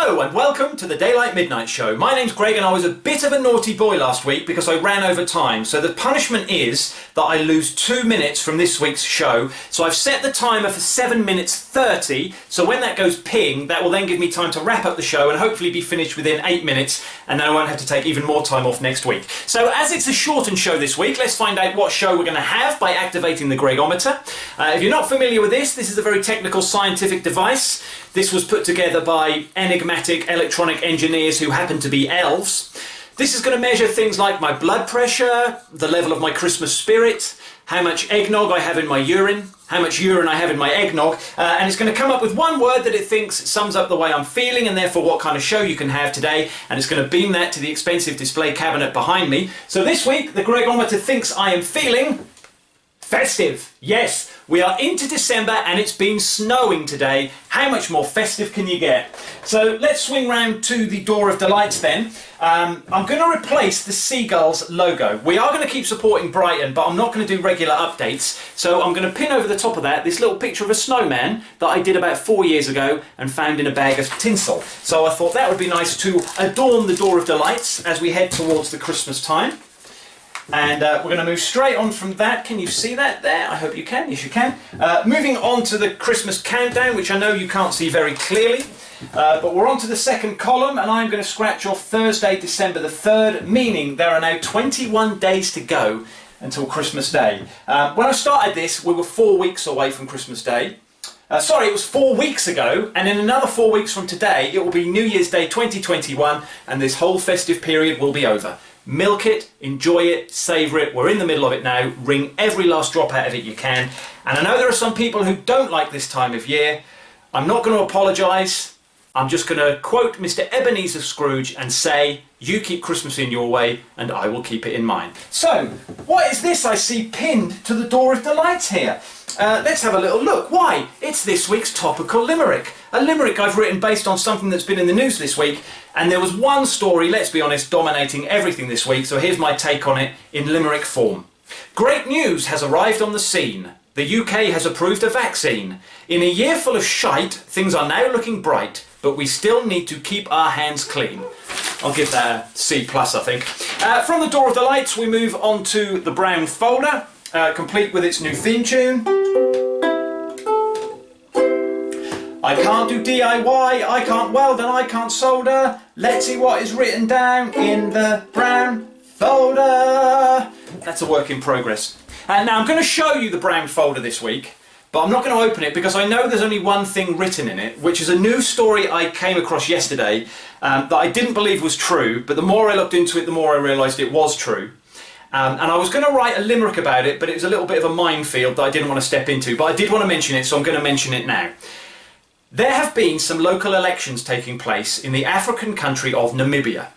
Hello and welcome to the Daylight Midnight Show. My name's Greg and I was a bit of a naughty boy last week because I ran over time. So the punishment is that I lose 2 minutes from this week's show. So I've set the timer for 7 minutes 30. So when that goes ping, that will then give me time to wrap up the show and hopefully be finished within 8 minutes. And then I won't have to take even more time off next week. So as it's a shortened show this week, let's find out what show we're going to have by activating the Gregometer. If you're not familiar with this is a very technical scientific device. This was put together by enigmatic electronic engineers who happen to be elves. This is going to measure things like my blood pressure, the level of my Christmas spirit, how much eggnog I have in my urine, how much urine I have in my eggnog, and it's going to come up with one word that it thinks sums up the way I'm feeling and therefore what kind of show you can have today, and it's going to beam that to the expensive display cabinet behind me. So this week the Gregometer thinks I am feeling festive. Yes, we are into December and it's been snowing today. How much more festive can you get? So let's swing round to the Door of Delights then. I'm going to replace the Seagulls logo. We are going to keep supporting Brighton, but I'm not going to do regular updates. So I'm going to pin over the top of that this little picture of a snowman that I did about 4 years ago and found in a bag of tinsel. So I thought that would be nice to adorn the Door of Delights as we head towards the Christmas time. And we're going to move straight on from that. Can you see that there? I hope you can. Yes, you can. Moving on to the Christmas countdown, which I know you can't see very clearly. But we're on to the second column, and I'm going to scratch off Thursday, December the 3rd, meaning there are now 21 days to go until Christmas Day. When I started this, we were 4 weeks away from Christmas Day. Sorry, it was 4 weeks ago, and in another 4 weeks from today, it will be New Year's Day 2021, and this whole festive period will be over. Milk it, enjoy it, savour it. We're in the middle of it now. Wring every last drop out of it you can. And I know there are some people who don't like this time of year. I'm not going to apologise. I'm just going to quote Mr. Ebenezer Scrooge and say, you keep Christmas in your way and I will keep it in mine. So, what is this I see pinned to the Door of Delights here? Let's have a little look. Why? It's this week's topical limerick. A limerick I've written based on something that's been in the news this week, and there was one story, let's be honest, dominating everything this week, so here's my take on it in limerick form. Great news has arrived on the scene. The UK has approved a vaccine. In a year full of shite, things are now looking bright, but we still need to keep our hands clean. I'll give that a C+, I think. From the Door of Delights, we move on to the brown folder, complete with its new theme tune. I can't do DIY, I can't weld and I can't solder. Let's see what is written down in the brown folder. That's a work in progress. And now I'm going to show you the brown folder this week, but I'm not going to open it because I know there's only one thing written in it, which is a news story I came across yesterday that I didn't believe was true, but the more I looked into it, the more I realised it was true. And I was going to write a limerick about it, but it was a little bit of a minefield that I didn't want to step into, but I did want to mention it, so I'm going to mention it now. There have been some local elections taking place in the African country of Namibia.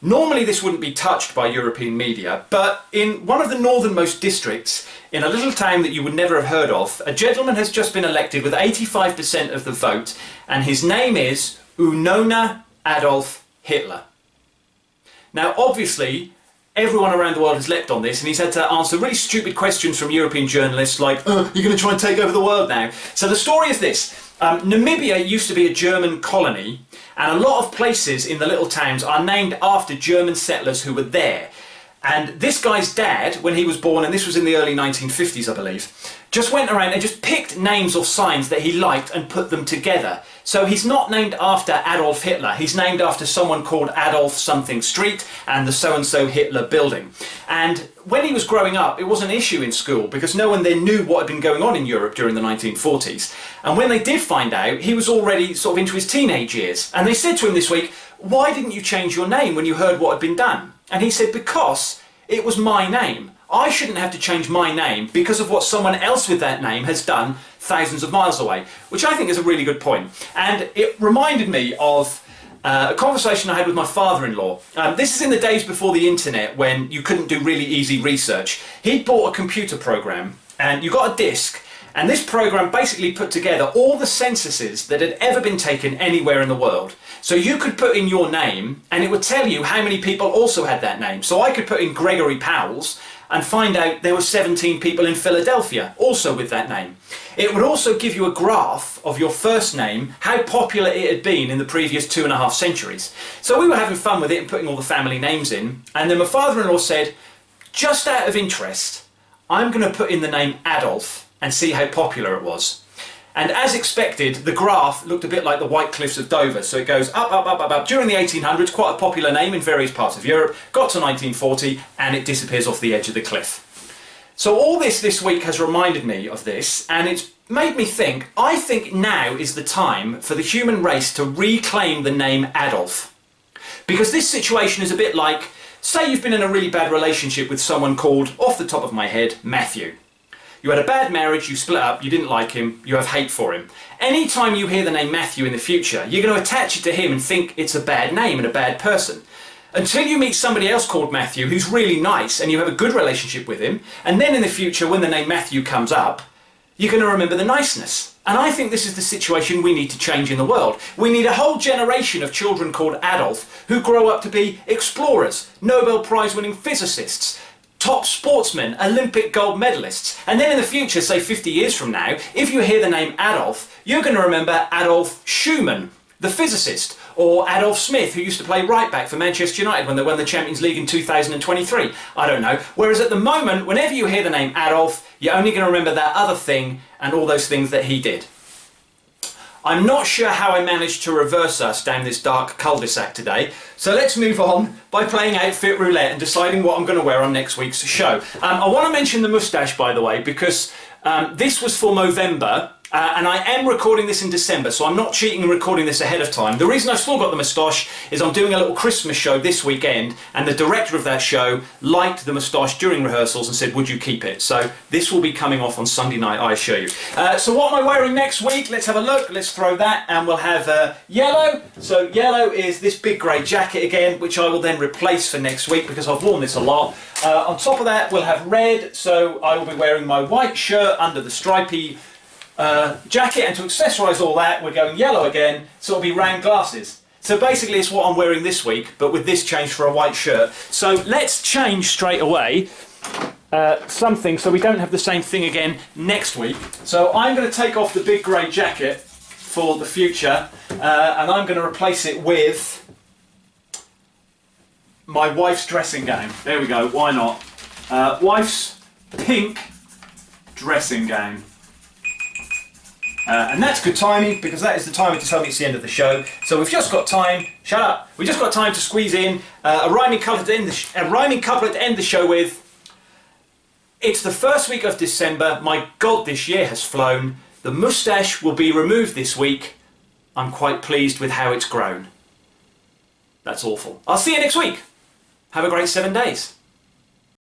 Normally this wouldn't be touched by European media, but in one of the northernmost districts, in a little town that you would never have heard of, a gentleman has just been elected with 85% of the vote, and his name is Unona Adolf Hitler. Now obviously, everyone around the world has leapt on this, and he's had to answer really stupid questions from European journalists like, you're going to try and take over the world now. So the story is this. Namibia used to be a German colony, and a lot of places in the little towns are named after German settlers who were there. And this guy's dad, when he was born, and this was in the early 1950s I believe, just went around and just picked names or signs that he liked and put them together. So he's not named after Adolf Hitler, he's named after someone called Adolf something Street and the so-and-so Hitler building. And when he was growing up, it was an issue in school because no one then knew what had been going on in Europe during the 1940s. And when they did find out, he was already sort of into his teenage years. And they said to him this week, why didn't you change your name when you heard what had been done? And he said, because it was my name. I shouldn't have to change my name because of what someone else with that name has done thousands of miles away, which I think is a really good point. And it reminded me of a conversation I had with my father-in-law. This is in the days before the internet when you couldn't do really easy research. He'd bought a computer program and you got a disk, and this program basically put together all the censuses that had ever been taken anywhere in the world. So you could put in your name and it would tell you how many people also had that name. So I could put in Gregory Powles and find out there were 17 people in Philadelphia also with that name. It would also give you a graph of your first name, how popular it had been in the previous 2.5 centuries. So we were having fun with it and putting all the family names in, and then my father-in-law said, just out of interest, I'm going to put in the name Adolf and see how popular it was. And as expected, the graph looked a bit like the White Cliffs of Dover. So it goes up, up, up, up, up. During the 1800s, quite a popular name in various parts of Europe. Got to 1940 and it disappears off the edge of the cliff. So all this week has reminded me of this, and it's made me think, I think now is the time for the human race to reclaim the name Adolf. Because this situation is a bit like, say you've been in a really bad relationship with someone called, off the top of my head, Matthew. You had a bad marriage, you split up, you didn't like him, you have hate for him. Anytime you hear the name Matthew in the future, you're going to attach it to him and think it's a bad name and a bad person. Until you meet somebody else called Matthew who's really nice and you have a good relationship with him, and then in the future when the name Matthew comes up, you're going to remember the niceness. And I think this is the situation we need to change in the world. We need a whole generation of children called Adolf who grow up to be explorers, Nobel Prize winning physicists, top sportsmen, Olympic gold medalists. And then in the future, say 50 years from now, if you hear the name Adolf, you're going to remember Adolf Schumann, the physicist, or Adolf Smith, who used to play right back for Manchester United when they won the Champions League in 2023. I don't know. Whereas at the moment, whenever you hear the name Adolf, you're only going to remember that other thing and all those things that he did. I'm not sure how I managed to reverse us down this dark cul-de-sac today, so let's move on by playing Outfit Roulette and deciding what I'm going to wear on next week's show. I want to mention the moustache, by the way, because this was for Movember, and I am recording this in December, so I'm not cheating and recording this ahead of time. The reason I've still got the moustache is I'm doing a little Christmas show this weekend, and the director of that show liked the moustache during rehearsals and said, would you keep it? So this will be coming off on Sunday night, I assure you. So what am I wearing next week? Let's have a look. Let's throw that, and we'll have yellow. So yellow is this big grey jacket again, which I will then replace for next week because I've worn this a lot. On top of that, we'll have red, so I will be wearing my white shirt under the stripy jacket, and to accessorise all that we're going yellow again, so it'll be round glasses. So basically it's what I'm wearing this week, but with this change for a white shirt. So let's change straight away something so we don't have the same thing again next week. So I'm going to take off the big grey jacket for the future and I'm going to replace it with my wife's dressing gown. There we go, why not? Wife's pink dressing gown. And that's good timing because that is the timer to tell me it's the end of the show. So we've just got time. Shut up. We've just got time to squeeze in a rhyming couplet to end the show with. It's the first week of December. My God, this year has flown. The moustache will be removed this week. I'm quite pleased with how it's grown. That's awful. I'll see you next week. Have a great 7 days.